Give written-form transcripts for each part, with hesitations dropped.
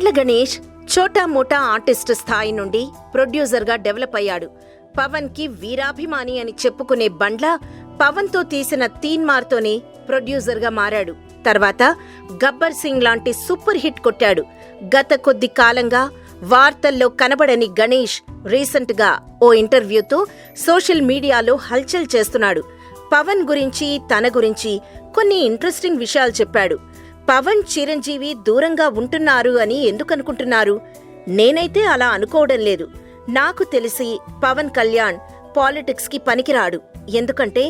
బండ్ల గణేష్ ఛోటా మోటా artist స్థాయి నుండి ప్రొడ్యూసర్గా డెవలప్ అయ్యాడు. పవన్ కి వీరాభిమాని అని చెప్పుకునే బండ్ల పవన్తో తీసిన తీన్మార్తోనే ప్రొడ్యూసర్గా మారాడు. తర్వాత గబ్బర్ సింగ్ లాంటి సూపర్ హిట్ కొట్టాడు. గత కొద్ది కాలంగా వార్తల్లో కనబడని గణేష్ రీసెంట్గా ఓ ఇంటర్వ్యూతో సోషల్ మీడియాలో హల్చల్ చేస్తున్నాడు. పవన్ గురించి, తన గురించి కొన్ని ఇంట్రెస్టింగ్ విషయాలు చెప్పాడు. పవన్, చిరంజీవి దూరంగా ఉంటున్నారు అని ఎందుకనుకుంటున్నారు? నేనైతే అలా అనుకోవడం లేదు. నాకు తెలిసి పవన్ కళ్యాణ్ పాలిటిక్స్ కి పనికిరాడు. ఎందుకంటే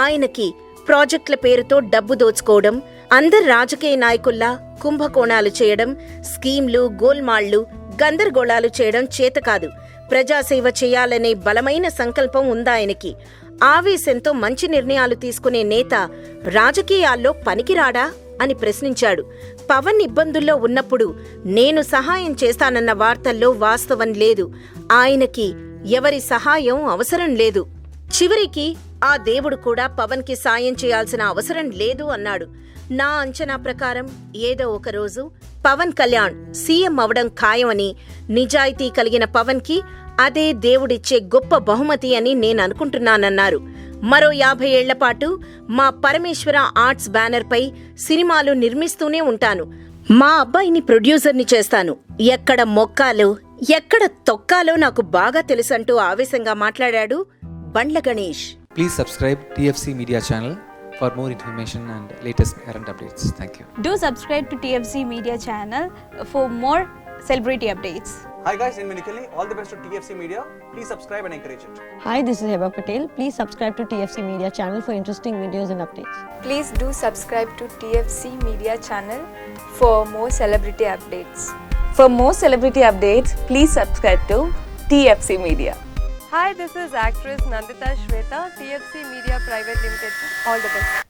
ఆయనకి ప్రాజెక్టుల పేరుతో డబ్బు దోచుకోవడం, అందరు రాజకీయ నాయకుల్లా కుంభకోణాలు చేయడం, స్కీమ్లు, గోల్మాళ్లు, గందరగోళాలు చేయడం చేతకాదు. ప్రజాసేవ చేయాలనే బలమైన సంకల్పం ఉందాయనకి. ఆవేశంతో మంచి నిర్ణయాలు తీసుకునే నేత రాజకీయాల్లో పనికిరాడా అని ప్రశ్నించాడు. పవన్ ఇబ్బందుల్లో ఉన్నప్పుడు నేను సహాయం చేస్తానన్న వార్తల్లో వాస్తవం లేదు. ఆయనకి ఎవరి సహాయం అవసరం లేదు. చివరికి ఆ దేవుడు కూడా పవన్ కి సాయం చేయాల్సిన అవసరం లేదు అన్నాడు. నా అంచనా ప్రకారం ఏదో ఒక రోజు పవన్ కళ్యాణ్ సీఎం అవడం ఖాయమని, నిజాయితీ కలిగిన పవన్ కి అదే దేవుడిచ్చే గొప్ప బహుమతి అని నేననుకుంటున్నానన్నారు. మరో 50 ఏళ్ల పాటు మా పరమేశ్వర ఆర్ట్స్ బ్యానర్ పై సినిమాలు నిర్మిస్తూనే ఉంటాను. మా అబ్బాయిని ప్రొడ్యూసర్ని చేస్తాను. ఎక్కడ మొక్కాలో, ఎక్కడ తొక్కాలో నాకు బాగా తెలుసంటూ ఆవేశంగా మాట్లాడాడు Bandla Ganesh. Please subscribe TFC Media channel for more information and latest current updates. Thank you. Do subscribe to TFC Media channel for more celebrity updates. Hi guys, in Minikali, all the best to TFC Media. Please subscribe and encourage it. Hi, this is Heba Patel. Please subscribe to TFC Media channel for interesting videos and updates. Please do subscribe to TFC Media channel for more celebrity updates. For more celebrity updates, please subscribe to TFC Media. Hi, this is actress Nandita Shweta, TFC Media Private Limited. All the best.